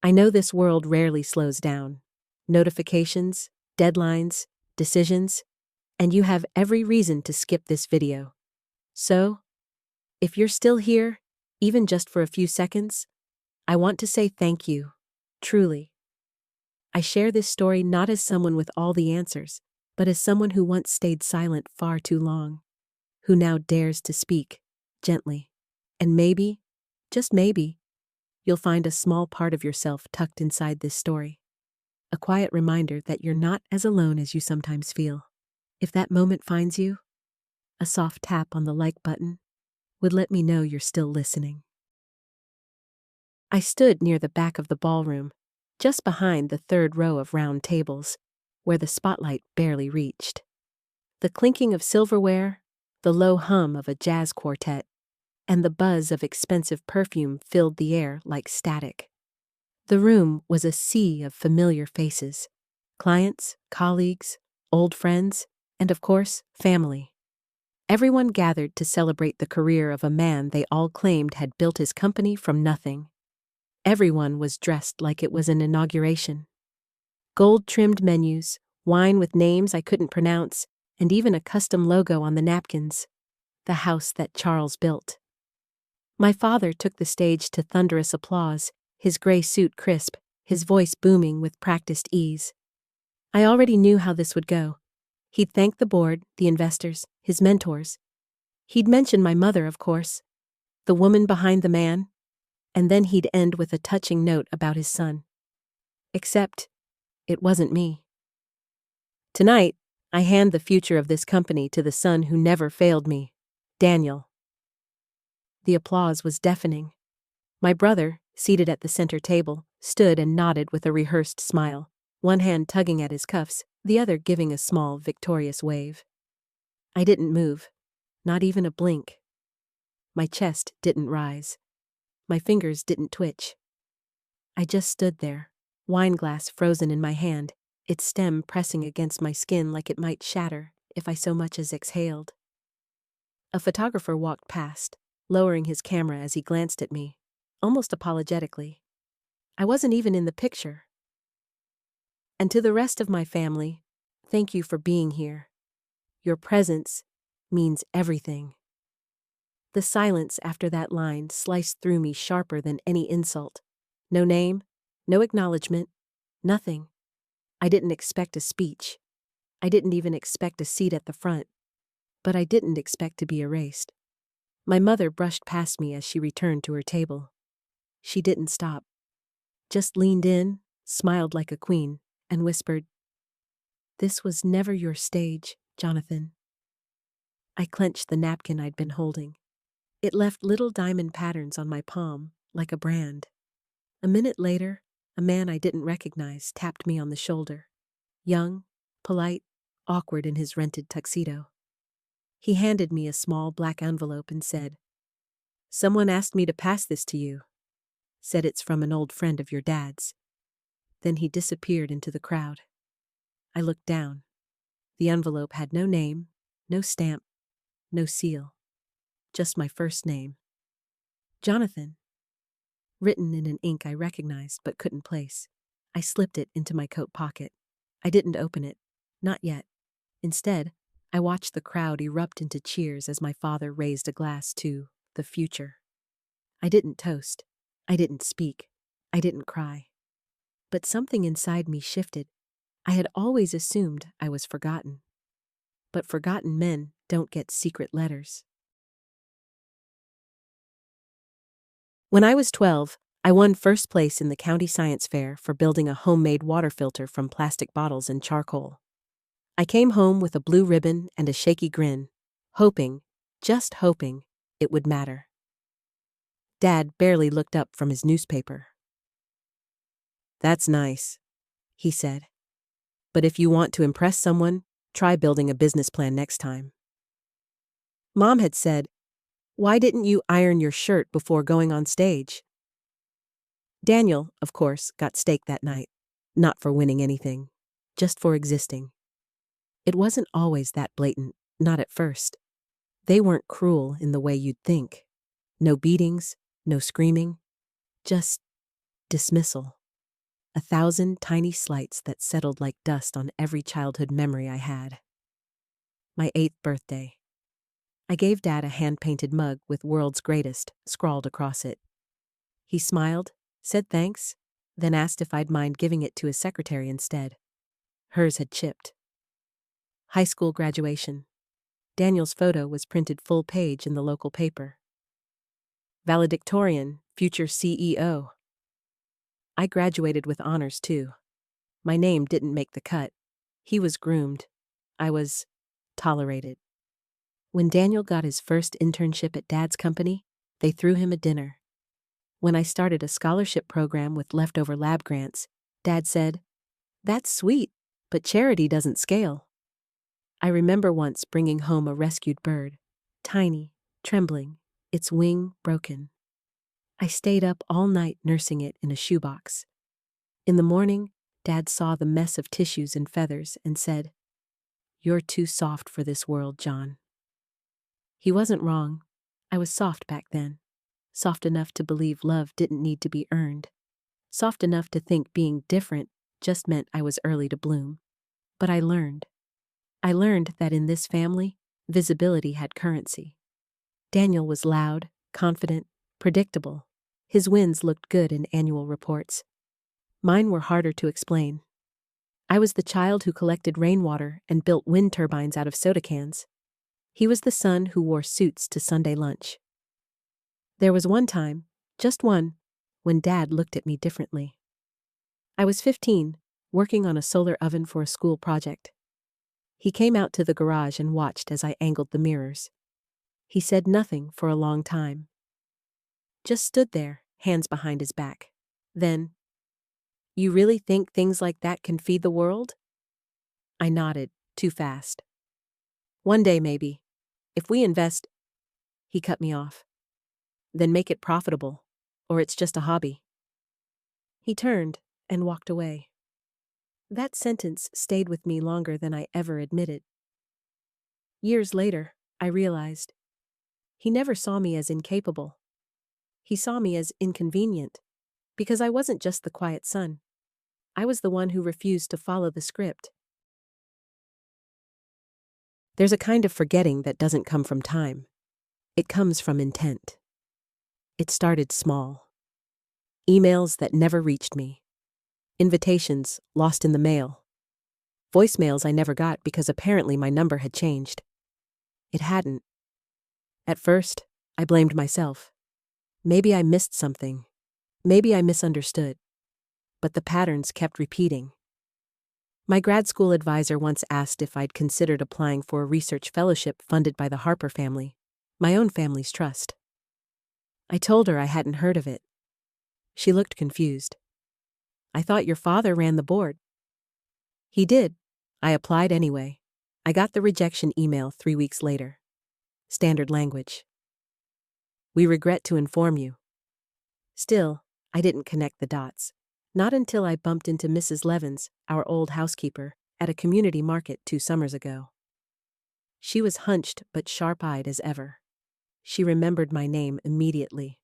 I know this world rarely slows down. Notifications, deadlines, decisions, and you have every reason to skip this video. So, if you're still here, even just for a few seconds, I want to say thank you, truly. I share this story not as someone with all the answers, but as someone who once stayed silent far too long, who now dares to speak, gently. And maybe, just maybe, you'll find a small part of yourself tucked inside this story. A quiet reminder that you're not as alone as you sometimes feel. If that moment finds you, a soft tap on the like button would let me know you're still listening. I stood near the back of the ballroom, just behind the third row of round tables, where the spotlight barely reached. The clinking of silverware, the low hum of a jazz quartet, and the buzz of expensive perfume filled the air like static. The room was a sea of familiar faces, clients, colleagues, old friends, and of course, family. Everyone gathered to celebrate the career of a man they all claimed had built his company from nothing. Everyone was dressed like it was an inauguration. Gold-trimmed menus, wine with names I couldn't pronounce, and even a custom logo on the napkins. The house that Charles built. My father took the stage to thunderous applause, his gray suit crisp, his voice booming with practiced ease. I already knew how this would go. He'd thank the board, the investors, his mentors. He'd mention my mother, of course, the woman behind the man, and then he'd end with a touching note about his son. Except, it wasn't me. Tonight, I hand the future of this company to the son who never failed me, Daniel. The applause was deafening. My brother, seated at the center table, stood and nodded with a rehearsed smile, one hand tugging at his cuffs, the other giving a small, victorious wave. I didn't move, not even a blink. My chest didn't rise. My fingers didn't twitch. I just stood there, wine glass frozen in my hand, its stem pressing against my skin like it might shatter if I so much as exhaled. A photographer walked past, lowering his camera as he glanced at me, almost apologetically. I wasn't even in the picture. And to the rest of my family, thank you for being here. Your presence means everything. The silence after that line sliced through me sharper than any insult. No name, no acknowledgement, nothing. I didn't expect a speech. I didn't even expect a seat at the front. But I didn't expect to be erased. My mother brushed past me as she returned to her table. She didn't stop. Just leaned in, smiled like a queen, and whispered, "This was never your stage, Jonathan." I clenched the napkin I'd been holding. It left little diamond patterns on my palm, like a brand. A minute later, a man I didn't recognize tapped me on the shoulder. Young, polite, awkward in his rented tuxedo. He handed me a small black envelope and said, "Someone asked me to pass this to you. Said it's from an old friend of your dad's." Then he disappeared into the crowd. I looked down. The envelope had no name, no stamp, no seal. Just my first name. Jonathan. Written in an ink I recognized but couldn't place. I slipped it into my coat pocket. I didn't open it. Not yet. Instead, I watched the crowd erupt into cheers as my father raised a glass to the future. I didn't toast. I didn't speak. I didn't cry. But something inside me shifted. I had always assumed I was forgotten. But forgotten men don't get secret letters. When I was 12, I won first place in the county science fair for building a homemade water filter from plastic bottles and charcoal. I came home with a blue ribbon and a shaky grin, hoping, just hoping, it would matter. Dad barely looked up from his newspaper. "That's nice," he said. "But if you want to impress someone, try building a business plan next time." Mom had said, "Why didn't you iron your shirt before going on stage?" Daniel, of course, got staked that night. Not for winning anything, just for existing. It wasn't always that blatant, not at first. They weren't cruel in the way you'd think. No beatings, no screaming, just dismissal. 1,000 tiny slights that settled like dust on every childhood memory I had. My 8th birthday. I gave Dad a hand-painted mug with "World's Greatest" scrawled across it. He smiled, said thanks, then asked if I'd mind giving it to his secretary instead. Hers had chipped. High school graduation. Daniel's photo was printed full page in the local paper. Valedictorian, future CEO. I graduated with honors too. My name didn't make the cut. He was groomed. I was tolerated. When Daniel got his first internship at Dad's company, they threw him a dinner. When I started a scholarship program with leftover lab grants, Dad said, "That's sweet, but charity doesn't scale." I remember once bringing home a rescued bird, tiny, trembling, its wing broken. I stayed up all night nursing it in a shoebox. In the morning, Dad saw the mess of tissues and feathers and said, "You're too soft for this world, John." He wasn't wrong. I was soft back then. Soft enough to believe love didn't need to be earned. Soft enough to think being different just meant I was early to bloom. But I learned. I learned that in this family, visibility had currency. Daniel was loud, confident, predictable. His wins looked good in annual reports. Mine were harder to explain. I was the child who collected rainwater and built wind turbines out of soda cans. He was the son who wore suits to Sunday lunch. There was one time, just one, when Dad looked at me differently. I was 15, working on a solar oven for a school project. He came out to the garage and watched as I angled the mirrors. He said nothing for a long time. Just stood there, hands behind his back. Then, "You really think things like that can feed the world?" I nodded, too fast. "One day, maybe. If we invest—" He cut me off. "Then make it profitable, or it's just a hobby." He turned and walked away. That sentence stayed with me longer than I ever admitted. Years later, I realized he never saw me as incapable. He saw me as inconvenient, because I wasn't just the quiet son. I was the one who refused to follow the script. There's a kind of forgetting that doesn't come from time. It comes from intent. It started small. Emails that never reached me. Invitations lost in the mail. Voicemails I never got because apparently my number had changed. It hadn't. At first, I blamed myself. Maybe I missed something. Maybe I misunderstood. But the patterns kept repeating. My grad school advisor once asked if I'd considered applying for a research fellowship funded by the Harper family, my own family's trust. I told her I hadn't heard of it. She looked confused. "I thought your father ran the board." "He did. I applied anyway. I got the rejection email 3 weeks later. Standard language. "We regret to inform you." Still, I didn't connect the dots. Not until I bumped into Mrs. Levins, our old housekeeper, at a community market 2 summers ago. She was hunched but sharp-eyed as ever. She remembered my name immediately.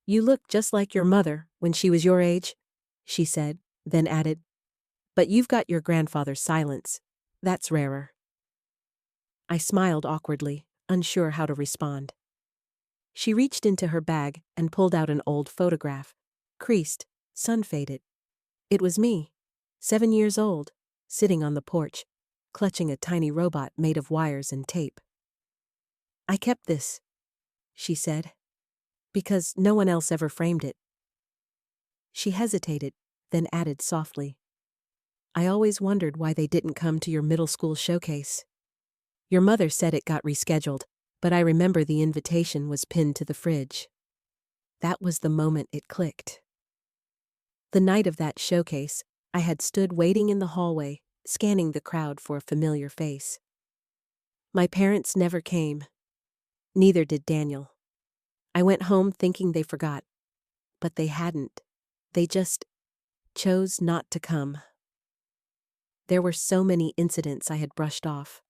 "You look just like your mother when she was your age," she said, then added, "But you've got your grandfather's silence. That's rarer." I smiled awkwardly, unsure how to respond. She reached into her bag and pulled out an old photograph, creased, sun-faded. It was me, 7 years old, sitting on the porch, clutching a tiny robot made of wires and tape. "I kept this," she said, "because no one else ever framed it." She hesitated, then added softly, "I always wondered why they didn't come to your middle school showcase. Your mother said it got rescheduled, but I remember the invitation was pinned to the fridge." That was the moment it clicked. The night of that showcase, I had stood waiting in the hallway, scanning the crowd for a familiar face. My parents never came. Neither did Daniel. I went home thinking they forgot. But they hadn't. They just chose not to come. There were so many incidents I had brushed off.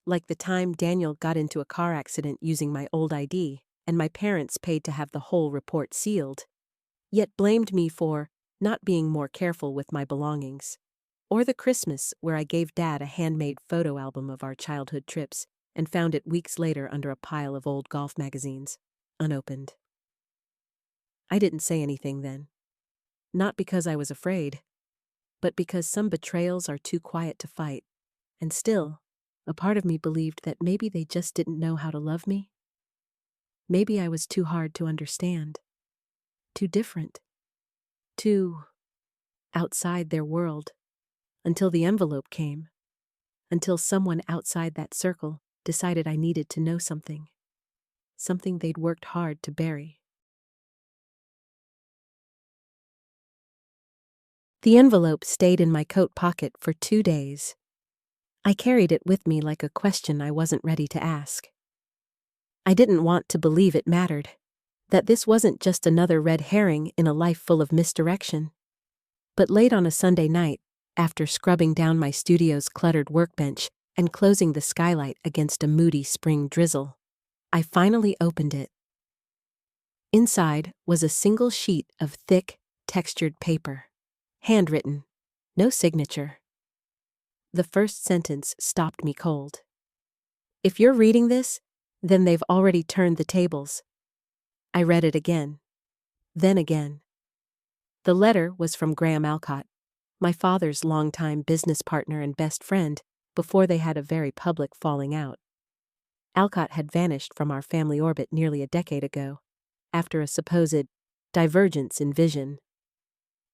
Like the time Daniel got into a car accident using my old ID, and my parents paid to have the whole report sealed, yet blamed me for not being more careful with my belongings. Or the Christmas where I gave Dad a handmade photo album of our childhood trips and found it weeks later under a pile of old golf magazines, unopened. I didn't say anything then. Not because I was afraid, but because some betrayals are too quiet to fight, and still, a part of me believed that maybe they just didn't know how to love me. Maybe I was too hard to understand, too different, too outside their world, until the envelope came, until someone outside that circle decided I needed to know something they'd worked hard to bury. The envelope stayed in my coat pocket for 2 days. I carried it with me like a question I wasn't ready to ask. I didn't want to believe it mattered, that this wasn't just another red herring in a life full of misdirection. But late on a Sunday night, after scrubbing down my studio's cluttered workbench and closing the skylight against a moody spring drizzle, I finally opened it. Inside was a single sheet of thick, textured paper. Handwritten. No signature. The first sentence stopped me cold. If you're reading this, then they've already turned the tables. I read it again. Then again. The letter was from Graham Alcott, my father's longtime business partner and best friend, before they had a very public falling out. Alcott had vanished from our family orbit nearly a decade ago, after a supposed divergence in vision.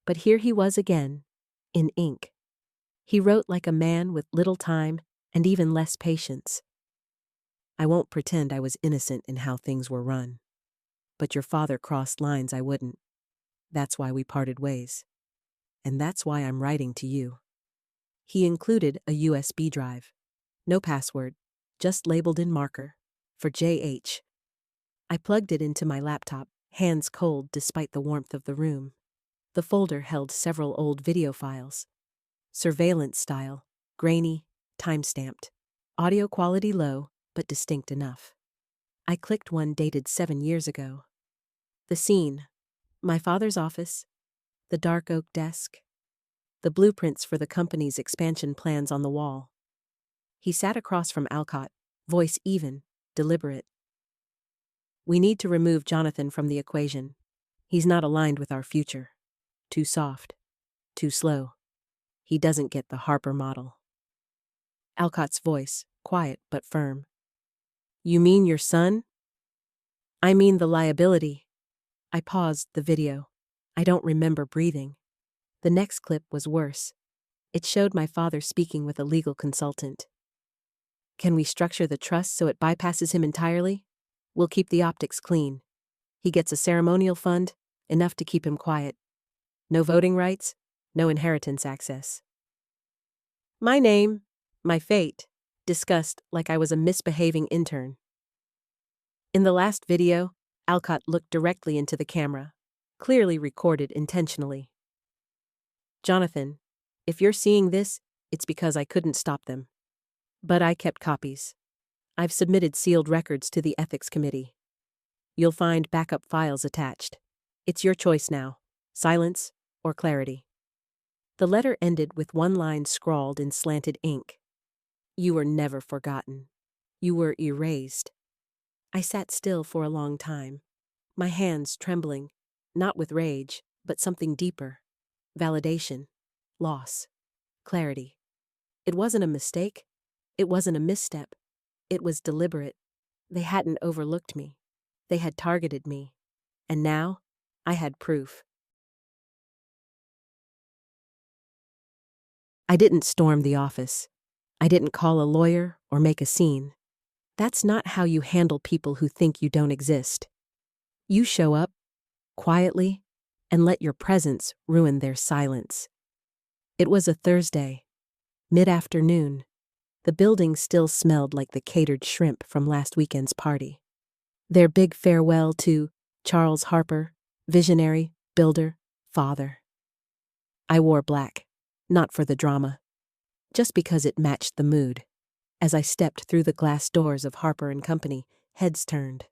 But here he was again, in ink. He wrote like a man with little time and even less patience. I won't pretend I was innocent in how things were run. But your father crossed lines I wouldn't. That's why we parted ways. And that's why I'm writing to you. He included a USB drive. No password, just labeled in marker, for JH. I plugged it into my laptop, hands cold despite the warmth of the room. The folder held several old video files. Surveillance style, grainy, time-stamped. Audio quality low, but distinct enough. I clicked one dated 7 years ago. The scene: my father's office, the dark oak desk, the blueprints for the company's expansion plans on the wall. He sat across from Alcott, voice even, deliberate. We need to remove Jonathan from the equation. He's not aligned with our future. Too soft. Too slow. He doesn't get the Harper model. Alcott's voice, quiet but firm. You mean your son? I mean the liability. I paused the video. I don't remember breathing. The next clip was worse. It showed my father speaking with a legal consultant. Can we structure the trust so it bypasses him entirely? We'll keep the optics clean. He gets a ceremonial fund, enough to keep him quiet. No voting rights, no inheritance access. My name, my fate, discussed like I was a misbehaving intern. In the last video, Alcott looked directly into the camera, clearly recorded intentionally. Jonathan, if you're seeing this, it's because I couldn't stop them. But I kept copies. I've submitted sealed records to the ethics committee. You'll find backup files attached. It's your choice now, silence or clarity. The letter ended with one line scrawled in slanted ink. You were never forgotten. You were erased. I sat still for a long time, my hands trembling, not with rage, but something deeper. Validation, loss, clarity. It wasn't a mistake. It wasn't a misstep. It was deliberate. They hadn't overlooked me. They had targeted me. And now, I had proof. I didn't storm the office. I didn't call a lawyer or make a scene. That's not how you handle people who think you don't exist. You show up, quietly, and let your presence ruin their silence. It was a Thursday, mid-afternoon. The building still smelled like the catered shrimp from last weekend's party. Their big farewell to Charles Harper, visionary, builder, father. I wore black, not for the drama, just because it matched the mood. As I stepped through the glass doors of Harper and Company, heads turned.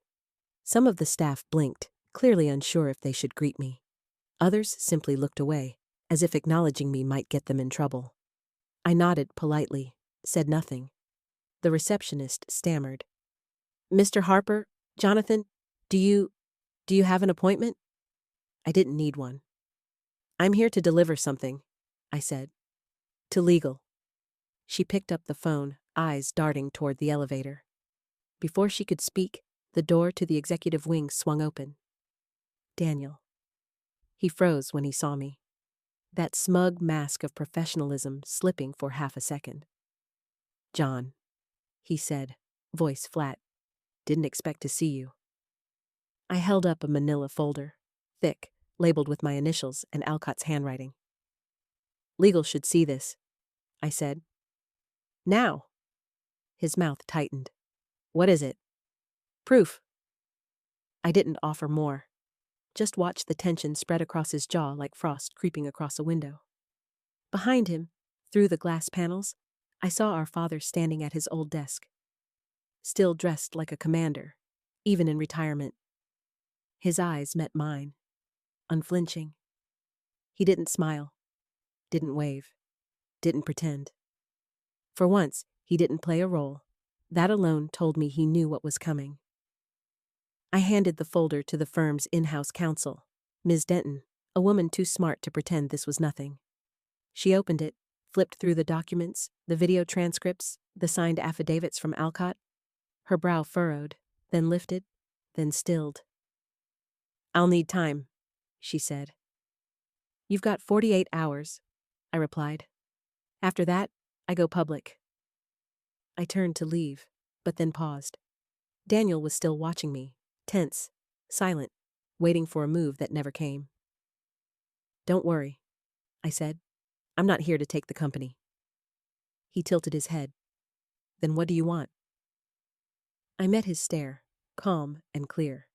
Some of the staff blinked, clearly unsure if they should greet me. Others simply looked away, as if acknowledging me might get them in trouble. I nodded politely, said nothing. The receptionist stammered. "Mr. Harper, Jonathan, do you have an appointment?" I didn't need one. "I'm here to deliver something," I said. "To legal." She picked up the phone, eyes darting toward the elevator. Before she could speak, the door to the executive wing swung open. Daniel. He froze when he saw me, that smug mask of professionalism slipping for half a second. "John," he said, voice flat. "Didn't expect to see you." I held up a manila folder, thick, labeled with my initials and Alcott's handwriting. "Legal should see this," I said. "Now." His mouth tightened. "What is it?" "Proof." I didn't offer more. Just watched the tension spread across his jaw like frost creeping across a window. Behind him, through the glass panels, I saw our father standing at his old desk, still dressed like a commander, even in retirement. His eyes met mine, unflinching. He didn't smile, didn't wave, didn't pretend. For once, he didn't play a role. That alone told me he knew what was coming. I handed the folder to the firm's in-house counsel, Ms. Denton, a woman too smart to pretend this was nothing. She opened it, flipped through the documents, the video transcripts, the signed affidavits from Alcott. Her brow furrowed, then lifted, then stilled. "I'll need time," she said. "You've got 48 hours, I replied. "After that, I go public." I turned to leave, but then paused. Daniel was still watching me, tense, silent, waiting for a move that never came. "Don't worry," I said. "I'm not here to take the company." He tilted his head. "Then what do you want?" I met his stare, calm and clear.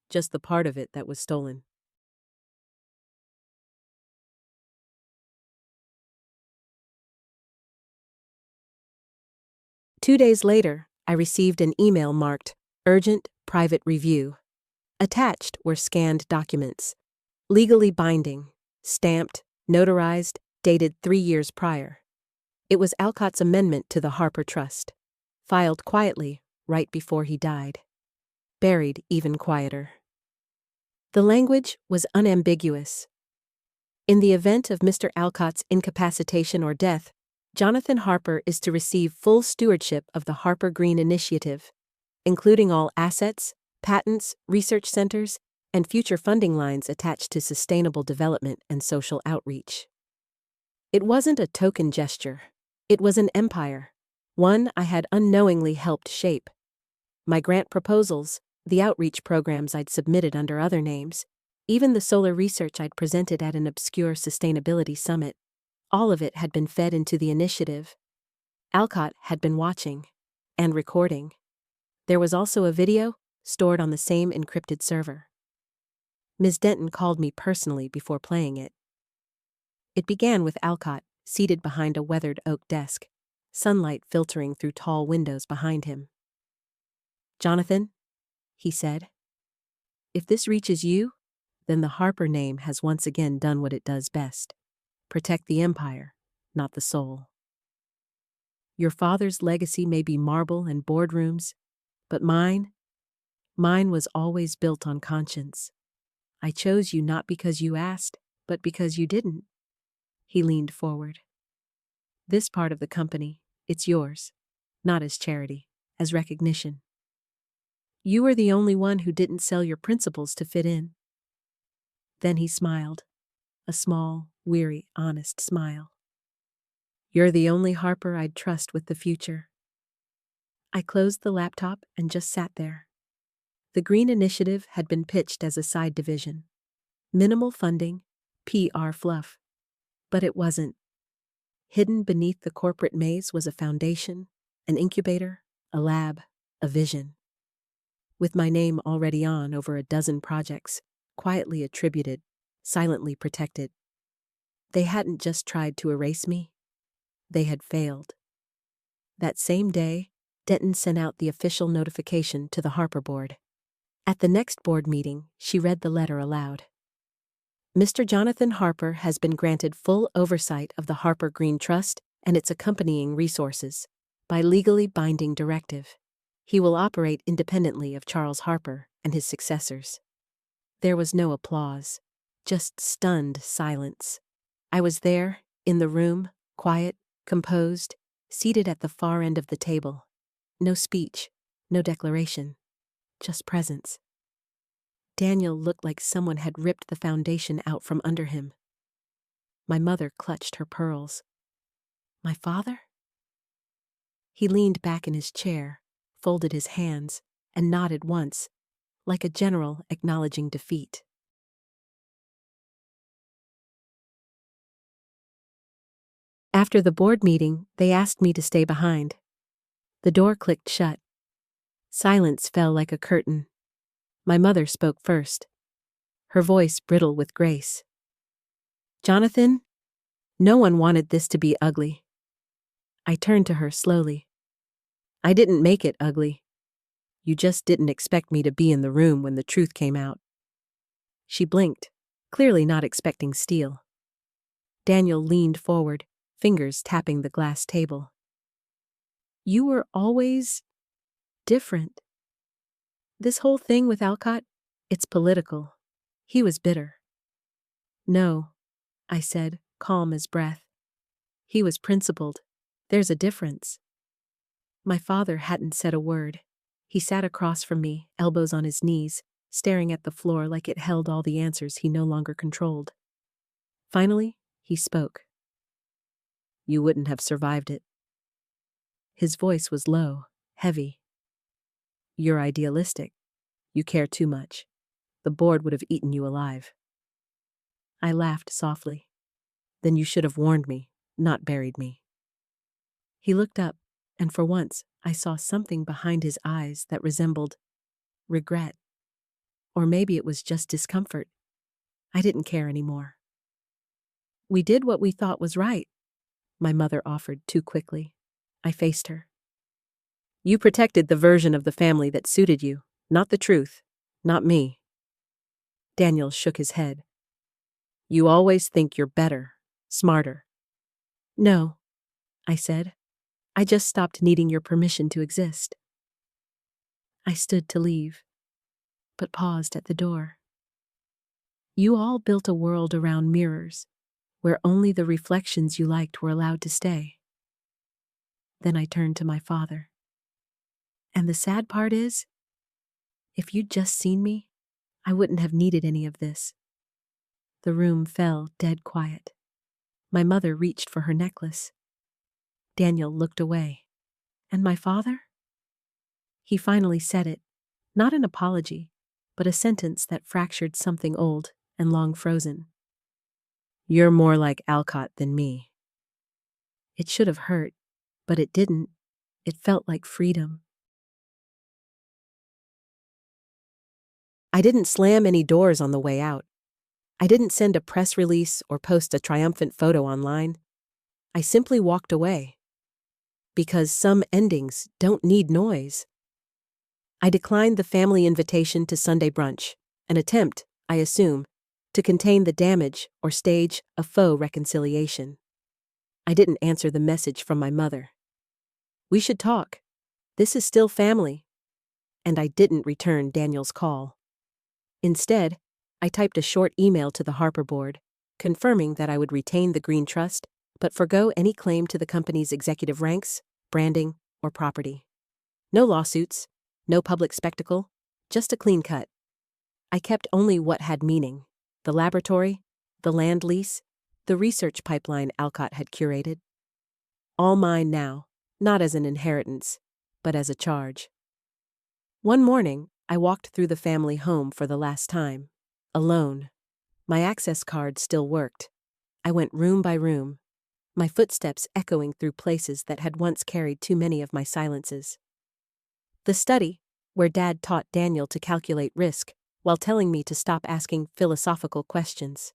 "Just the part of it that was stolen." Two days later, I received an email marked Urgent Private Review. Attached were scanned documents, legally binding, stamped, notarized, dated 3 years prior. It was Alcott's amendment to the Harper Trust, filed quietly right before he died, buried even quieter. The language was unambiguous. In the event of Mr. Alcott's incapacitation or death, Jonathan Harper is to receive full stewardship of the Harper Green Initiative, including all assets, patents, research centers, and future funding lines attached to sustainable development and social outreach. It wasn't a token gesture. It was an empire, one I had unknowingly helped shape. My grant proposals, the outreach programs I'd submitted under other names, even the solar research I'd presented at an obscure sustainability summit, all of it had been fed into the initiative. Alcott had been watching and recording. There was also a video stored on the same encrypted server. Ms. Denton called me personally before playing it. It began with Alcott seated behind a weathered oak desk, sunlight filtering through tall windows behind him. "Jonathan," he said, "if this reaches you, then the Harper name has once again done what it does best. Protect the empire, not the soul. Your father's legacy may be marble and boardrooms, but mine was always built on conscience. I chose you not because you asked, but because you didn't." He leaned forward. "This part of the company, it's yours, not as charity, as recognition. You were the only one who didn't sell your principles to fit in." Then he smiled, a small, weary, honest smile. "You're the only Harper I'd trust with the future." I closed the laptop and just sat there. The Green Initiative had been pitched as a side division. Minimal funding, PR fluff. But it wasn't. Hidden beneath the corporate maze was a foundation, an incubator, a lab, a vision. With my name already on over a dozen projects, quietly attributed, silently protected. They hadn't just tried to erase me. They had failed. That same day, Denton sent out the official notification to the Harper board. At the next board meeting, she read the letter aloud. Mr. Jonathan Harper has been granted full oversight of the Harper Green Trust and its accompanying resources by legally binding directive. He will operate independently of Charles Harper and his successors. There was no applause, just stunned silence. I was there, in the room, quiet, composed, seated at the far end of the table. No speech, no declaration, just presence. Daniel looked like someone had ripped the foundation out from under him. My mother clutched her pearls. My father? He leaned back in his chair, folded his hands, and nodded once, like a general acknowledging defeat. After the board meeting, they asked me to stay behind. The door clicked shut. Silence fell like a curtain. My mother spoke first, her voice brittle with grace. "Jonathan, no one wanted this to be ugly." I turned to her slowly. "I didn't make it ugly. You just didn't expect me to be in the room when the truth came out." She blinked, clearly not expecting steel. Daniel leaned forward, fingers tapping the glass table. "You were always different. This whole thing with Alcott, it's political." He was bitter. "No," I said, calm as breath. "He was principled. There's a difference." My father hadn't said a word. He sat across from me, elbows on his knees, staring at the floor like it held all the answers he no longer controlled. Finally, he spoke. "You wouldn't have survived it." His voice was low, heavy. "You're idealistic. You care too much. The board would have eaten you alive." I laughed softly. "Then you should have warned me, not buried me." He looked up, and for once I saw something behind his eyes that resembled regret. Or maybe it was just discomfort. I didn't care anymore. "We did what we thought was right," my mother offered too quickly. I faced her. "You protected the version of the family that suited you, not the truth, not me." Daniel shook his head. "You always think you're better, smarter." "No," I said. "I just stopped needing your permission to exist." I stood to leave, but paused at the door. "You all built a world around mirrors, where only the reflections you liked were allowed to stay." Then I turned to my father. "And the sad part is, if you'd just seen me, I wouldn't have needed any of this." The room fell dead quiet. My mother reached for her necklace. Daniel looked away. "And my father?" He finally said it, not an apology, but a sentence that fractured something old and long frozen. "You're more like Alcott than me." It should have hurt, but it didn't. It felt like freedom. I didn't slam any doors on the way out. I didn't send a press release or post a triumphant photo online. I simply walked away. Because some endings don't need noise. I declined the family invitation to Sunday brunch, an attempt, I assume, to contain the damage or stage a faux reconciliation. I didn't answer the message from my mother. "We should talk. This is still family." And I didn't return Daniel's call. Instead, I typed a short email to the Harper board, confirming that I would retain the Green Trust, but forgo any claim to the company's executive ranks, branding, or property. No lawsuits, no public spectacle, just a clean cut. I kept only what had meaning: the laboratory, the land lease, the research pipeline Alcott had curated. All mine now, not as an inheritance, but as a charge. One morning, I walked through the family home for the last time, alone. My access card still worked. I went room by room, my footsteps echoing through places that had once carried too many of my silences. The study, where Dad taught Daniel to calculate risk while telling me to stop asking philosophical questions.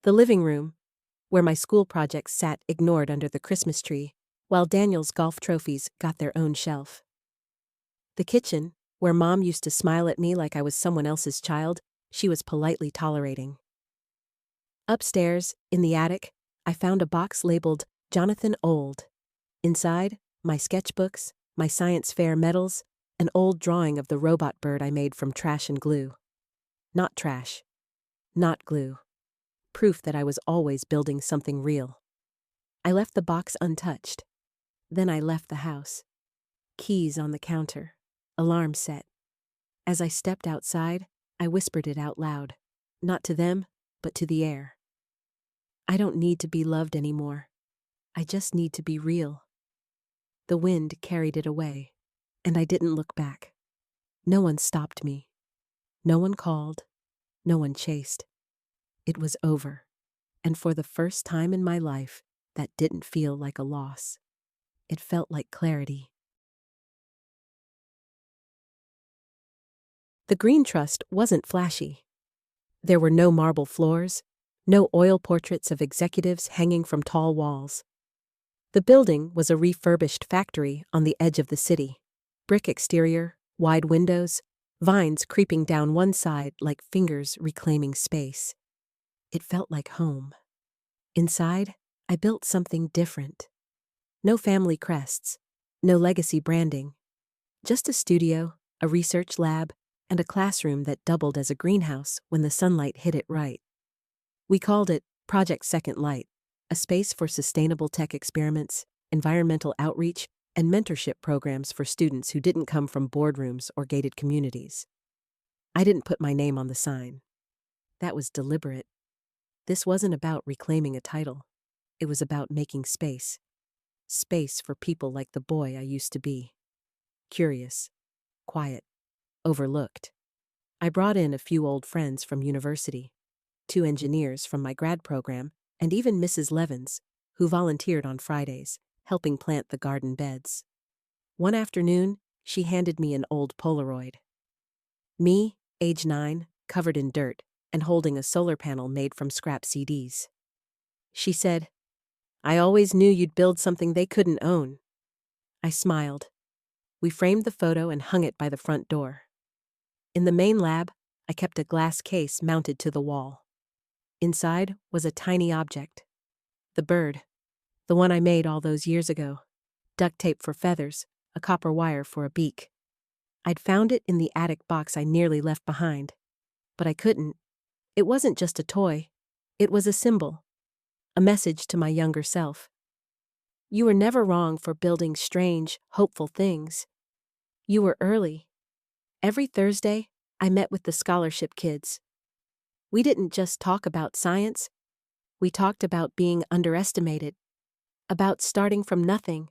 The living room, where my school projects sat ignored under the Christmas tree, while Daniel's golf trophies got their own shelf. The kitchen, where Mom used to smile at me like I was someone else's child, she was politely tolerating. Upstairs, in the attic, I found a box labeled Jonathan Old. Inside, my sketchbooks, my science fair medals, an old drawing of the robot bird I made from trash and glue. Not trash. Not glue. Proof that I was always building something real. I left the box untouched. Then I left the house. Keys on the counter. Alarm set. As I stepped outside, I whispered it out loud. Not to them, but to the air. I don't need to be loved anymore. I just need to be real. The wind carried it away, and I didn't look back. No one stopped me. No one called. No one chased. It was over, and for the first time in my life, that didn't feel like a loss. It felt like clarity. The Green Trust wasn't flashy. There were no marble floors, no oil portraits of executives hanging from tall walls. The building was a refurbished factory on the edge of the city. Brick exterior, wide windows, vines creeping down one side like fingers reclaiming space. It felt like home. Inside, I built something different. No family crests, no legacy branding. Just a studio, a research lab, and a classroom that doubled as a greenhouse when the sunlight hit it right. We called it Project Second Light, a space for sustainable tech experiments, environmental outreach, and mentorship programs for students who didn't come from boardrooms or gated communities. I didn't put my name on the sign. That was deliberate. This wasn't about reclaiming a title. It was about making space. Space for people like the boy I used to be. Curious, quiet, overlooked. I brought in a few old friends from university, 2 engineers from my grad program, and even Mrs. Levins, who volunteered on Fridays, helping plant the garden beds. One afternoon, she handed me an old Polaroid. Me, age 9, covered in dirt, and holding a solar panel made from scrap CDs. She said, "I always knew you'd build something they couldn't own." I smiled. We framed the photo and hung it by the front door. In the main lab, I kept a glass case mounted to the wall. Inside was a tiny object. The bird. The one I made all those years ago. Duct tape for feathers, a copper wire for a beak. I'd found it in the attic box I nearly left behind. But I couldn't. It wasn't just a toy. It was a symbol. A message to my younger self. You were never wrong for building strange, hopeful things. You were early. Every Thursday, I met with the scholarship kids. We didn't just talk about science. We talked about being underestimated, about starting from nothing,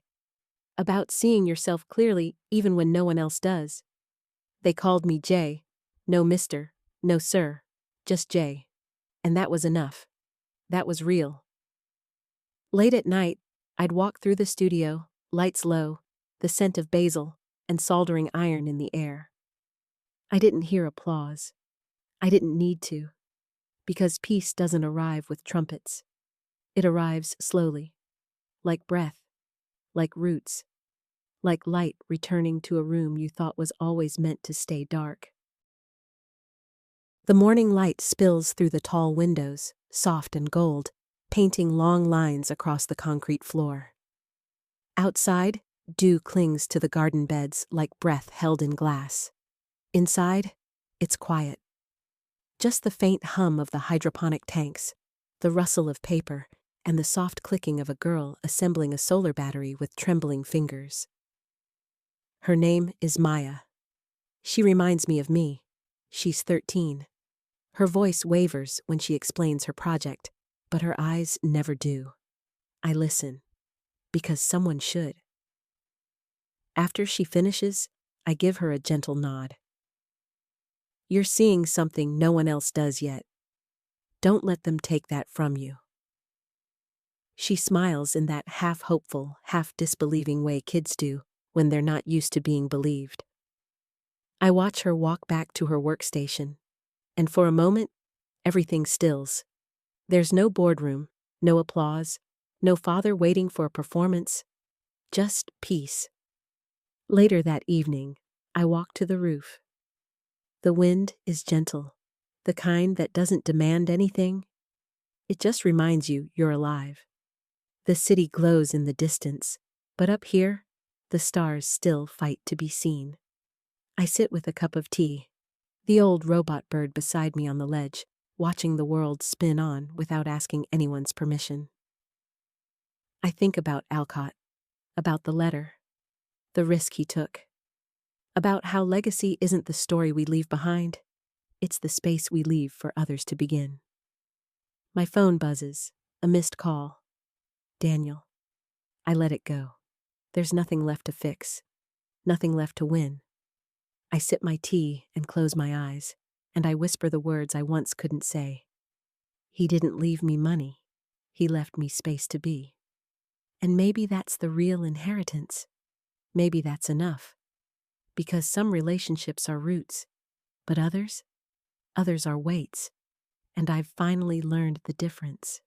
about seeing yourself clearly even when no one else does. They called me Jay. No mister, no sir, just Jay. And that was enough. That was real. Late at night, I'd walk through the studio, lights low, the scent of basil and soldering iron in the air. I didn't hear applause. I didn't need to. Because peace doesn't arrive with trumpets. It arrives slowly, like breath, like roots, like light returning to a room you thought was always meant to stay dark. The morning light spills through the tall windows, soft and gold, painting long lines across the concrete floor. Outside, dew clings to the garden beds like breath held in glass. Inside, it's quiet. Just the faint hum of the hydroponic tanks, the rustle of paper, and the soft clicking of a girl assembling a solar battery with trembling fingers. Her name is Maya. She reminds me of me. She's 13. Her voice wavers when she explains her project, but her eyes never do. I listen, because someone should. After she finishes, I give her a gentle nod. You're seeing something no one else does yet. Don't let them take that from you. She smiles in that half-hopeful, half-disbelieving way kids do when they're not used to being believed. I watch her walk back to her workstation, and for a moment, everything stills. There's no boardroom, no applause, no father waiting for a performance, just peace. Later that evening, I walk to the roof. The wind is gentle, the kind that doesn't demand anything. It just reminds you you're alive. The city glows in the distance, but up here, the stars still fight to be seen. I sit with a cup of tea, the old robot bird beside me on the ledge, watching the world spin on without asking anyone's permission. I think about Alcott, about the letter, the risk he took, about how legacy isn't the story we leave behind, it's the space we leave for others to begin. My phone buzzes, a missed call. Daniel. I let it go. There's nothing left to fix, nothing left to win. I sip my tea and close my eyes, and I whisper the words I once couldn't say. He didn't leave me money. He left me space to be. And maybe that's the real inheritance. Maybe that's enough. Because some relationships are roots, but others are weights. And I've finally learned the difference.